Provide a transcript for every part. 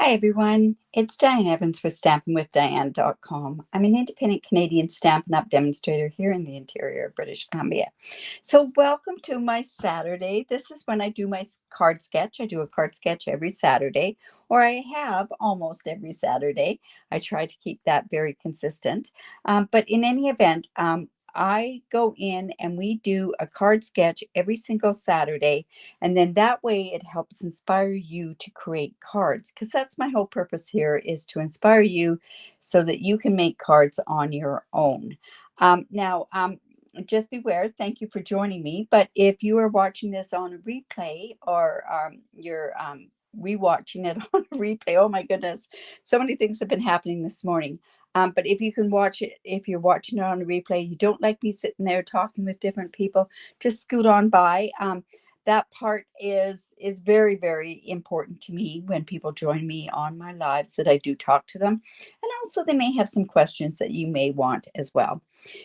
Hi everyone, it's Diane Evans for stampingwithdiane.com. I'm an independent Canadian Stampin' Up demonstrator here in the interior of British Columbia. So welcome to my Saturday. This is when I do my card sketch. I do a card sketch every Saturday, or I have almost every Saturday. I try to keep that very consistent. But in any event, I go in and we do a card sketch every single Saturday. And then that way it helps inspire you to create cards, because that's my whole purpose here, is to inspire you so that you can make cards on your own. Now, just beware, thank you for joining me. But if you are watching this on a replay, or you're rewatching it on a replay, oh my goodness, so many things have been happening this morning. But if you can watch it, if you're watching it on a replay, you don't like me sitting there talking with different people, just scoot on by. That part is very, very important to me when people join me on my lives, that I do talk to them. And also they may have some questions that you may want as well.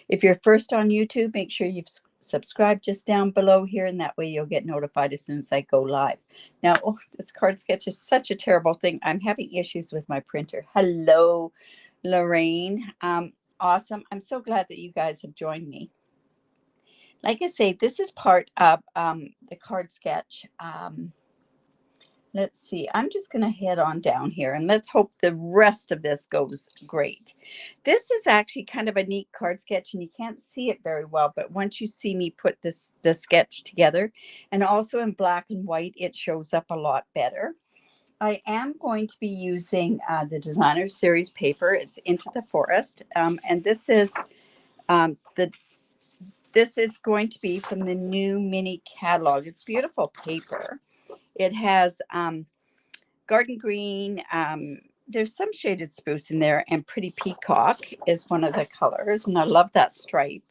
If you're first on YouTube, make sure you've subscribed just down below here, and that way you'll get notified as soon as I go live. Now, oh, this card sketch is such a terrible thing. I'm having issues with my printer. Hello, Lorraine. Awesome. I'm so glad that you guys have joined me. Like I say, this is part of the card sketch. Let's see. I'm just going to head on down here and let's hope the rest of this goes great. This is actually kind of a neat card sketch, and you can't see it very well, but once you see me put the sketch together, and also in black and white, it shows up a lot better. I am going to be using the Designer Series paper. It's Into the Forest, and this is this is going to be from the new mini catalog. It's beautiful paper. It has garden green. There's some shaded spruce in there, and pretty peacock is one of the colors, and I love that stripe.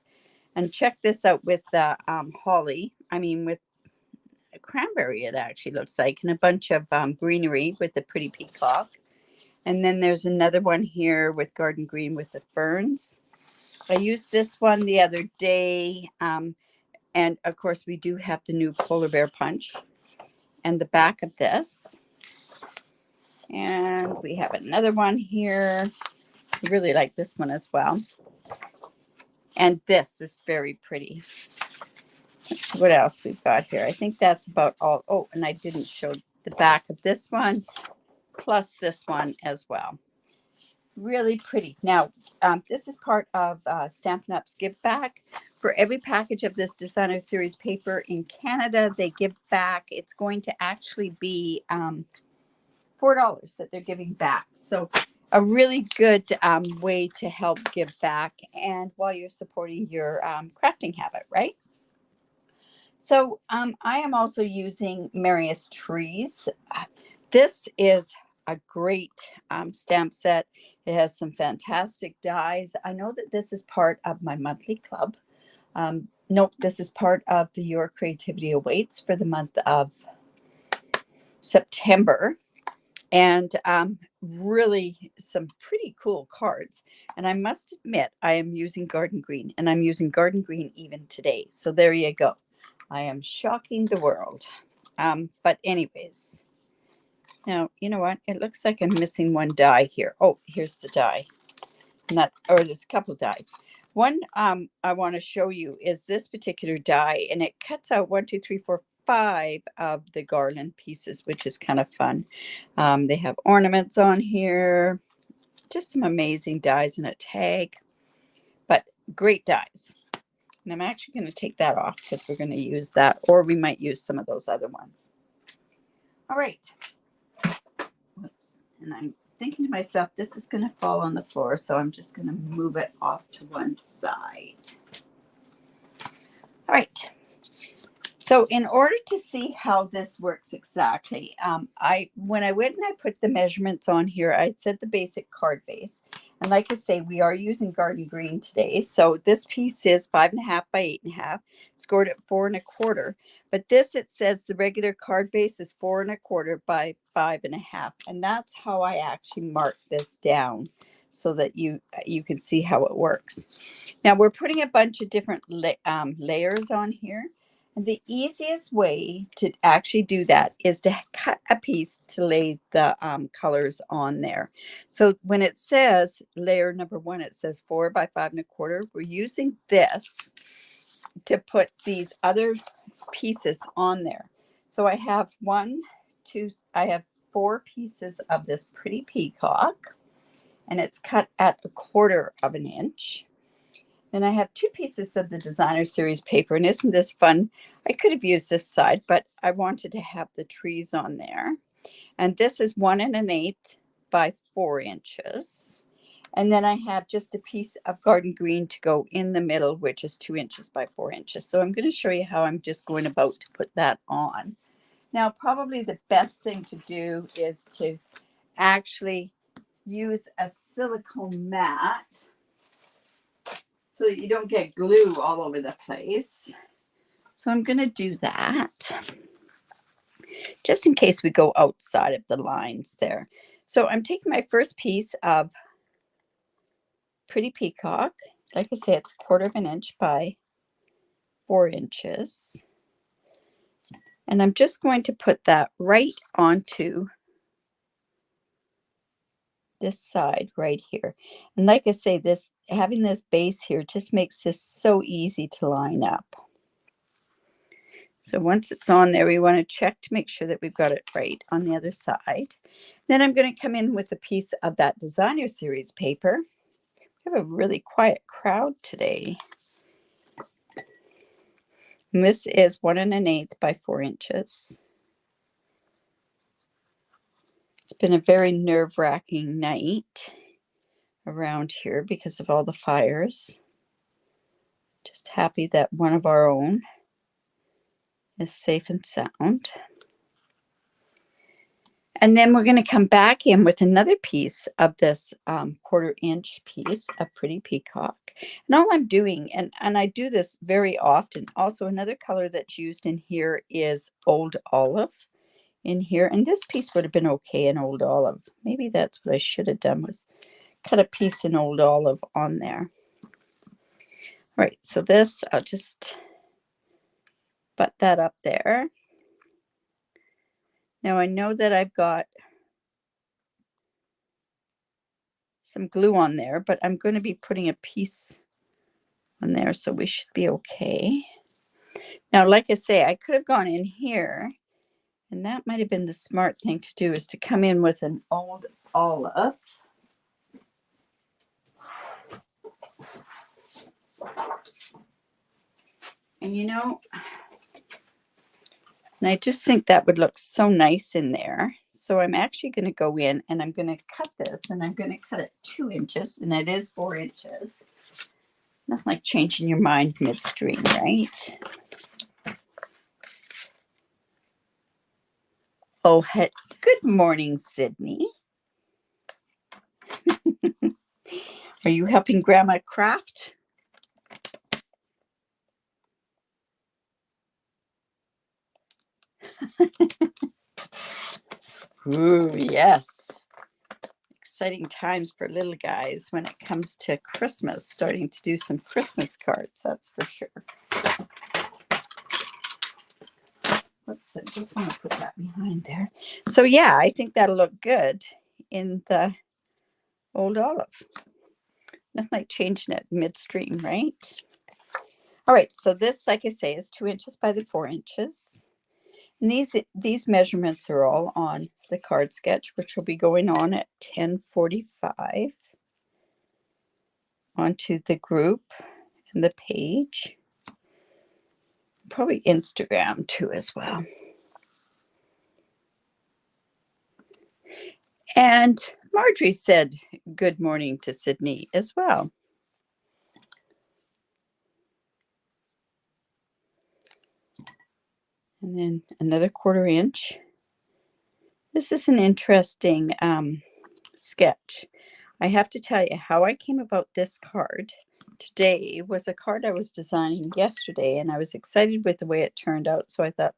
And check this out with the holly. I mean, with cranberry, it actually looks like, and a bunch of greenery with the pretty peacock. And then there's another one here with garden green with the ferns. I used this one the other day. And of course, we do have the new polar bear punch and the back of this. And we have another one here. I really like this one as well. And this is very pretty. Let's see what else we've got here. I think that's about all. Oh, and I didn't show the back of this one, plus this one as well. Really pretty. Now, this is part of Stampin' Up's Give Back. For every package of this Designer Series paper in Canada, they give back. It's going to actually be $4 that they're giving back. So a really good way to help give back, and while you're supporting your crafting habit, right? So I am also using Merriest Trees. This is a great stamp set. It has some fantastic dies. I know that this is part of my monthly club. Nope, this is part of the Your Creativity Awaits for the month of September. And really some pretty cool cards. And I must admit, I am using garden green, and I'm using garden green even today. So there you go. I am shocking the world. But anyways, now, you know what? It looks like I'm missing one die here. Oh, here's the die. There's a couple of dies. One I want to show you is this particular die, and it cuts out 1, 2, 3, 4, 5 of the garland pieces, which is kind of fun. They have ornaments on here, just some amazing dies and a tag, but great dies. And I'm actually going to take that off because we're going to use that, or we might use some of those other ones. All right. Whoops. And I'm thinking to myself, this is going to fall on the floor, so I'm just going to move it off to one side. All right. So in order to see how this works exactly, when I went and I put the measurements on here, I said the basic card base. And like I say, we are using garden green today. So this piece is 5.5 by 8.5, scored at 4 1/4. But this, it says the regular card base is 4 1/4 by 5.5. And that's how I actually mark this down, so that you can see how it works. Now we're putting a bunch of different layers on here. And the easiest way to actually do that is to cut a piece to lay the colors on there. So when it says layer number 1, it says 4 by 5 1/4. We're using this to put these other pieces on there. So I have I have 4 pieces of this pretty peacock, and it's cut at 1/4 of an inch. Then I have 2 pieces of the designer series paper, and isn't this fun? I could have used this side, but I wanted to have the trees on there. And this is 1 1/8 by 4 inches. And then I have just a piece of garden green to go in the middle, which is 2 inches by 4 inches. So I'm going to show you how I'm just going about to put that on. Now, probably the best thing to do is to actually use a silicone mat so that you don't get glue all over the place. So I'm going to do that just in case we go outside of the lines there. So I'm taking my first piece of pretty peacock. Like I say, it's 1/4 of an inch by 4 inches. And I'm just going to put that right onto this side right here. And like I say, having this base here just makes this so easy to line up. So once it's on there, we want to check to make sure that we've got it right on the other side. Then I'm going to come in with a piece of that designer series paper. We have a really quiet crowd today. And this is 1 1/8 by 4 inches. It's been a very nerve-wracking night around here because of all the fires. Just happy that one of our own is safe and sound. And then we're going to come back in with another piece of this 1/4 inch piece of pretty peacock. And all I'm doing, and I do this very often, also another color that's used in here is Old Olive in here. And this piece would have been okay in Old Olive. Maybe that's what I should have done, was cut a piece in Old Olive on there. All right, so this, I'll just butt that up there. Now I know that I've got some glue on there, but I'm going to be putting a piece on there, so we should be okay. Now, like I say, I could have gone in here, and that might have been the smart thing to do, is to come in with an Old Olive. And you know, and I just think that would look so nice in there. So I'm actually going to go in and I'm going to cut this, and I'm going to cut it 2 inches, and it is 4 inches. Nothing like changing your mind midstream, right? Oh, good morning, Sydney. Are you helping Grandma craft? Ooh, yes. Exciting times for little guys when it comes to Christmas, starting to do some Christmas cards, that's for sure. Whoops, I just want to put that behind there. So yeah, I think that'll look good in the Old Olive. Nothing like changing it midstream, right? All right, so this, like I say, is 2 inches by the 4 inches. And these measurements are all on the card sketch, which will be going on at 10:45 onto the group and the page. Probably Instagram too as well. And Marjorie said good morning to Sydney as well. And then another 1/4 inch. This is an interesting sketch. I have to tell you, how I came about this card today was a card I was designing yesterday, and I was excited with the way it turned out. So I thought,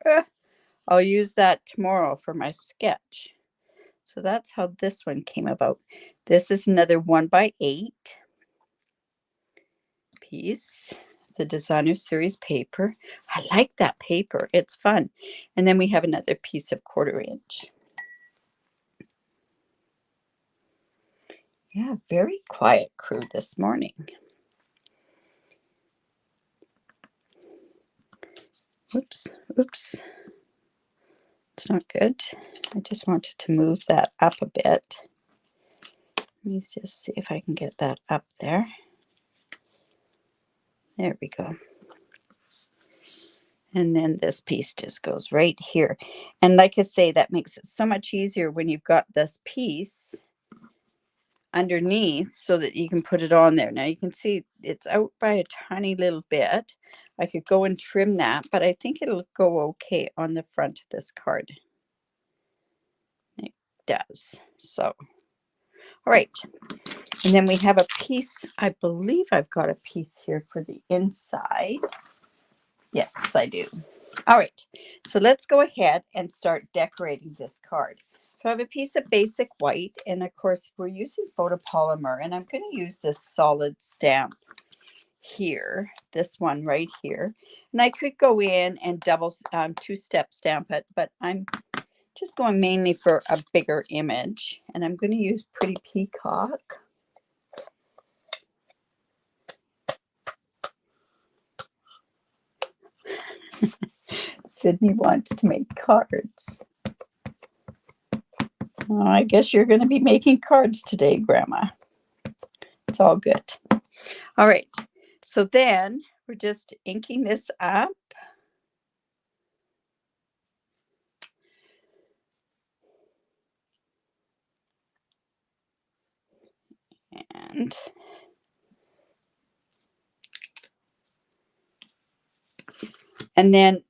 I'll use that tomorrow for my sketch. So that's how this one came about. This is another 1 by 8 piece the designer series paper. I like that paper. It's fun. And then we have another piece of 1/4 inch. Yeah, very quiet crew this morning. Oops, oops. It's not good. I just wanted to move that up a bit. Let me just see if I can get that up there. There we go. And then this piece just goes right here. And like I say, that makes it so much easier when you've got this piece underneath so that you can put it on there. Now you can see it's out by a tiny little bit. I could go and trim that, but I think it'll go okay on the front of this card. It does. So, all right. And then we have a piece. I believe I've got a piece here for the inside. Yes, I do. All right, so let's go ahead and start decorating this card. So I have a piece of basic white, and of course we're using photopolymer, and I'm going to use this solid stamp here, this one right here. And I could go in and double two-step stamp it, but I'm just going mainly for a bigger image, and I'm going to use Pretty Peacock. Sydney wants to make cards. Well, I guess you're going to be making cards today, Grandma. It's all good. All right. So then we're just inking this up. And then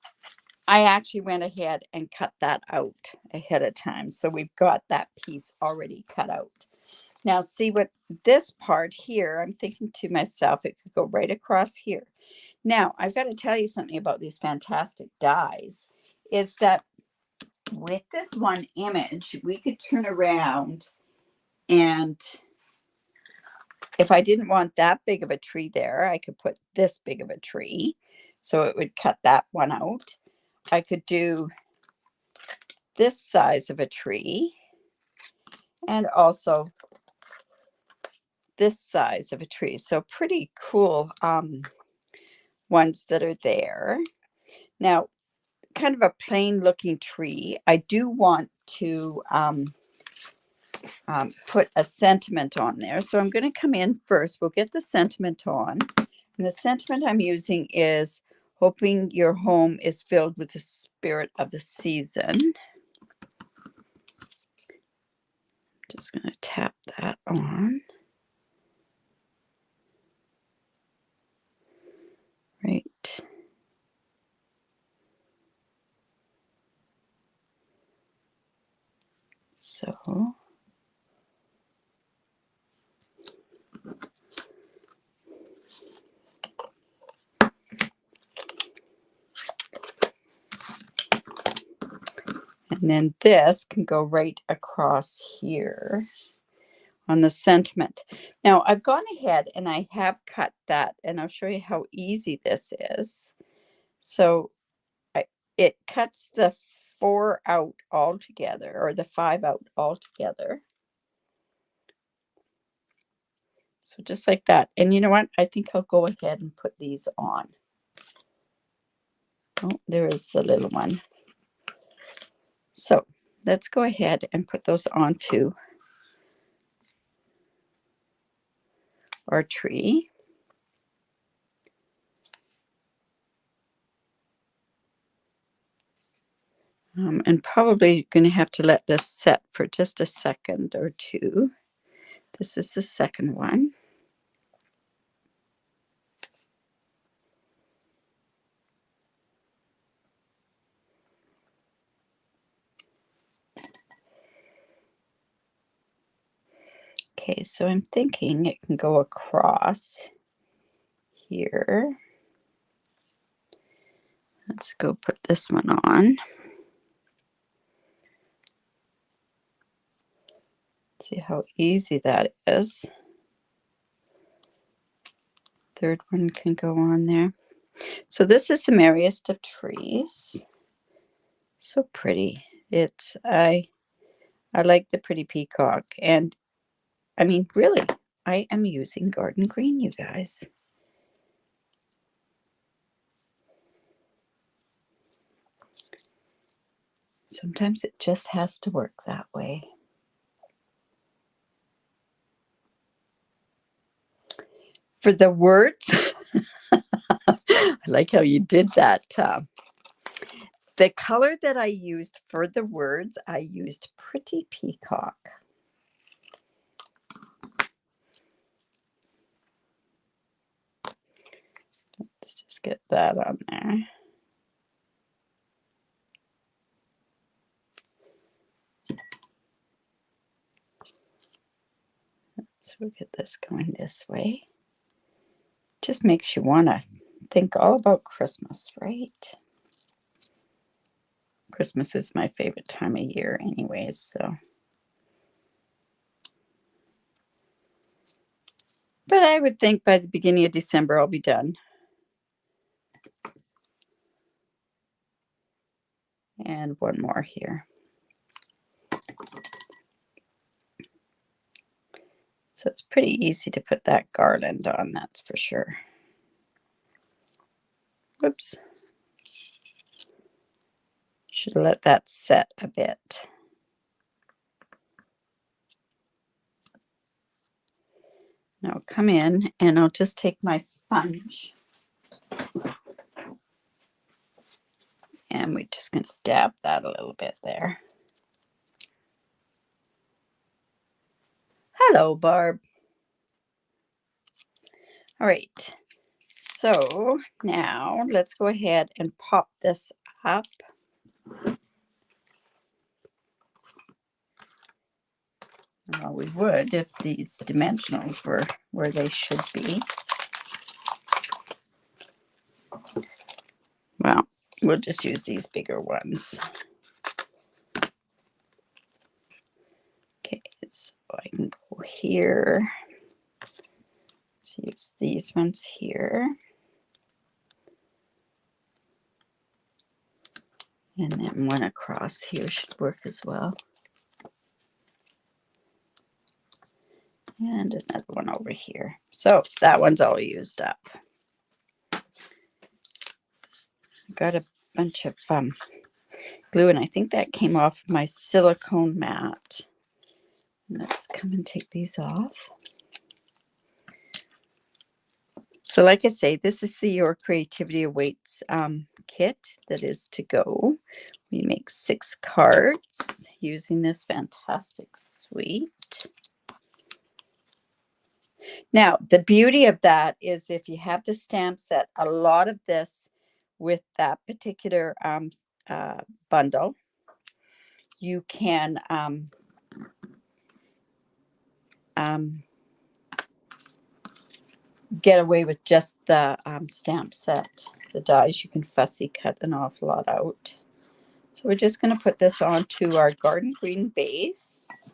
I actually went ahead and cut that out ahead of time. So we've got that piece already cut out. Now see what this part here, I'm thinking to myself, it could go right across here. Now I've got to tell you something about these fantastic dies, is that with this one image, we could turn around, and if I didn't want that big of a tree there, I could put this big of a tree. So it would cut that one out. I could do this size of a tree and also this size of a tree. So pretty cool ones that are there. Now, kind of a plain looking tree. I do want to put a sentiment on there. So I'm going to come in first. We'll get the sentiment on. And the sentiment I'm using is hoping your home is filled with the spirit of the season. Just going to tap that on. Right. So. And then this can go right across here on the sentiment. Now I've gone ahead and I have cut that, and I'll show you how easy this is. So it cuts the 4 out all together, or the 5 out all together. So just like that. And you know what? I think I'll go ahead and put these on. Oh, there is the little one. So let's go ahead and put those onto our tree. And probably going to have to let this set for just a second or two. This is the second one. Okay, so I'm thinking it can go across here. Let's go put this one on. See how easy that is. Third one can go on there. So this is the Merriest of Trees. So pretty. It's I like the pretty peacock, and I mean, really, I am using garden green, you guys. Sometimes it just has to work that way. For the words, I like how you did that. The color that I used for the words, I used Pretty Peacock. Let's just get that on there. So we'll get this going this way. Just makes you want to think all about Christmas, right? Christmas is my favorite time of year anyways, so. But I would think by the beginning of December I'll be done. And one more here. So it's pretty easy to put that garland on, that's for sure. Whoops. Should let that set a bit. Now I'll come in and I'll just take my sponge. And we're just going to dab that a little bit there. Hello, Barb. All right. So now let's go ahead and pop this up. Well, we would if these dimensionals were where they should be. Well, we'll just use these bigger ones. Okay, so I can go here. Let's use these ones here. And then one across here should work as well. And another one over here. So that one's all used up. Got a bunch of glue, and I think that came off my silicone mat. Let's come and take these off. So like I say, this is the Your Creativity Awaits kit that is to go. We make 6 cards using this fantastic suite. Now, the beauty of that is if you have the stamp set, a lot of this with that particular bundle, you can get away with just the stamp set. The dies, you can fussy cut an awful lot out. So we're just going to put this onto our garden green base.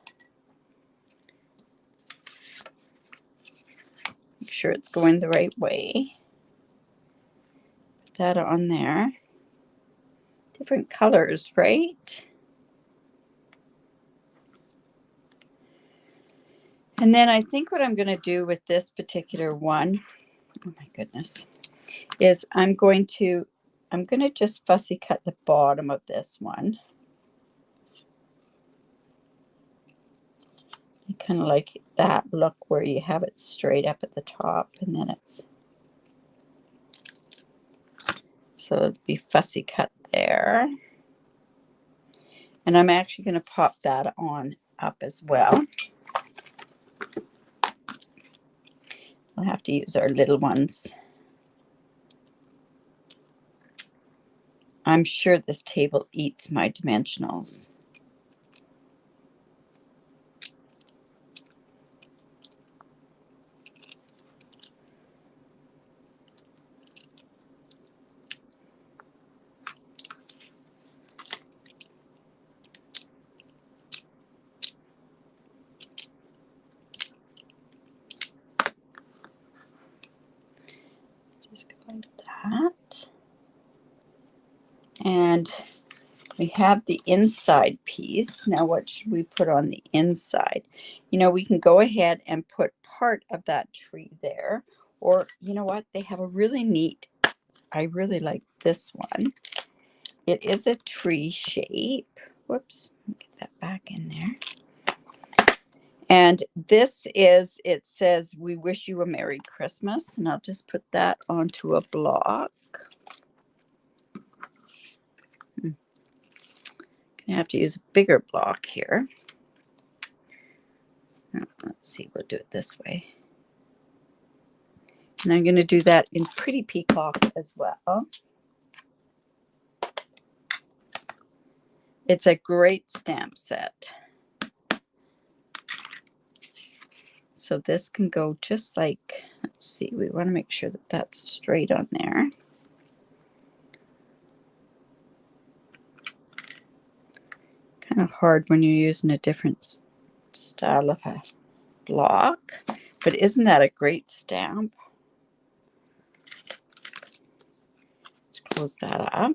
Make sure it's going the right way. Put that on there. Different colors, right? And then I think what I'm going to do with this particular one, oh my goodness, is I'm going to just fussy cut the bottom of this one. I kind of like that look where you have it straight up at the top, and then it's, so it'll be fussy cut there. And I'm actually going to pop that on up as well. We'll have to use our little ones. I'm sure this table eats my dimensionals. And we have the inside piece. Now, what should we put on the inside? You know, we can go ahead and put part of that tree there. Or, you know what? They have a really neat, I really like this one. It is a tree shape. Whoops, let me get that back in there. And this is, it says, "We wish you a Merry Christmas." And I'll just put that onto a block. Gonna have to use a bigger block here. Let's see, we'll do it this way. And I'm going to do that in Pretty Peacock as well. It's a great stamp set. So this can go just like, let's see, we want to make sure that that's straight on there. Kind of hard when you're using a different style of a block, but isn't that a great stamp? Let's close that up.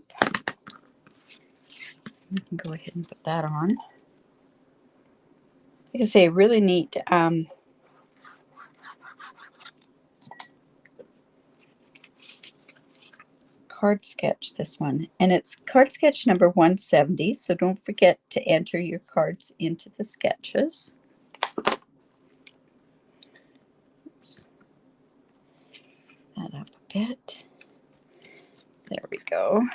We can go ahead and put that on. Like I say, really neat. Crd Sketch, this one, and it's Crd Sketch number 170, so don't forget to enter your cards into the sketches. Oops. That up a bit. There we go.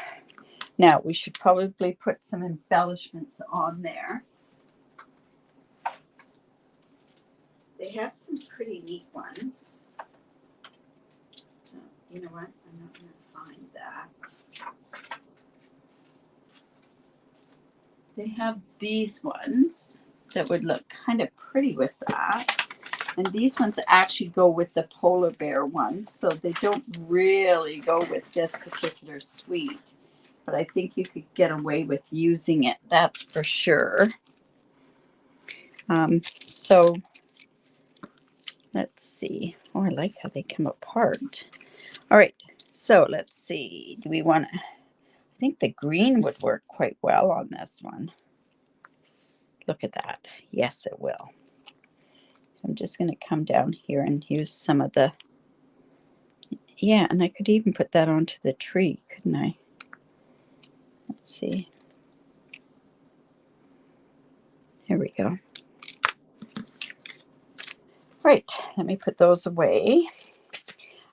Now we should probably put some embellishments on there. They have some pretty neat ones. So, you know what? I'm not going to find that. They have these ones that would look kind of pretty with that. And these ones actually go with the polar bear ones, so they don't really go with this particular suite. But I think you could get away with using it, that's for sure. So let's see. Oh, I like how they come apart. All right, so let's see. Do we want to? I think the green would work quite well on this one. Look at that. Yes, it will. So I'm just going to come down here and use some of the, yeah, and I could even put that onto the tree, couldn't I? Let's see. Here we go. Right, let me put those away.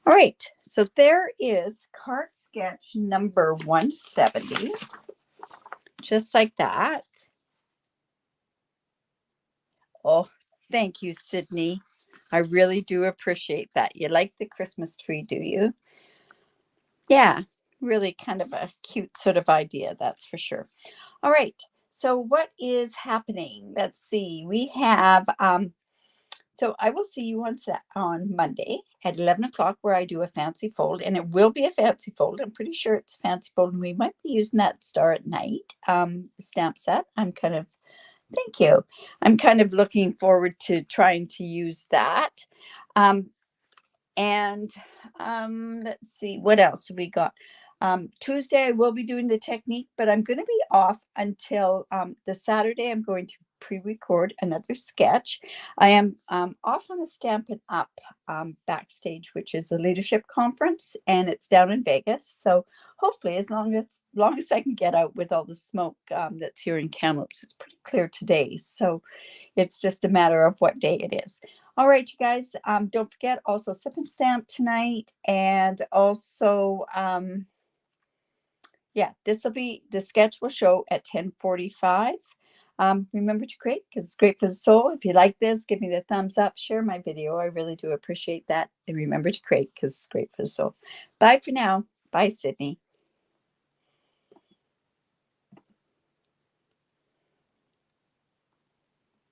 All right, so there is Crd Sketch number 170, just like that. Oh, thank you, Sydney. I really do appreciate that. You like the Christmas tree, do you? Yeah, really kind of a cute sort of idea, that's for sure. All right, so what is happening? Let's see. We have, so I will see you on Monday at 11 o'clock where I do a fancy fold, and it will be a fancy fold. I'm pretty sure it's a fancy fold, and we might be using that Star at Night stamp set. Thank you. I'm kind of looking forward to trying to use that. And let's see, what else have we got? Tuesday, I will be doing the technique, but I'm going to be off until the Saturday. I'm going to pre-record another sketch. I am off on a Stampin' Up backstage, which is a leadership conference, and it's down in Vegas. So hopefully, as long as I can get out with all the smoke that's here in Kamloops, it's pretty clear today. So it's just a matter of what day it is. All right, you guys, don't forget also Sip and Stamp tonight, and also, yeah, the sketch will show at 10:45. Remember to create because it's great for the soul. If you like this, give me the thumbs up, share my video. I really do appreciate that. And remember to create because it's great for the soul. Bye for now. Bye, Sydney.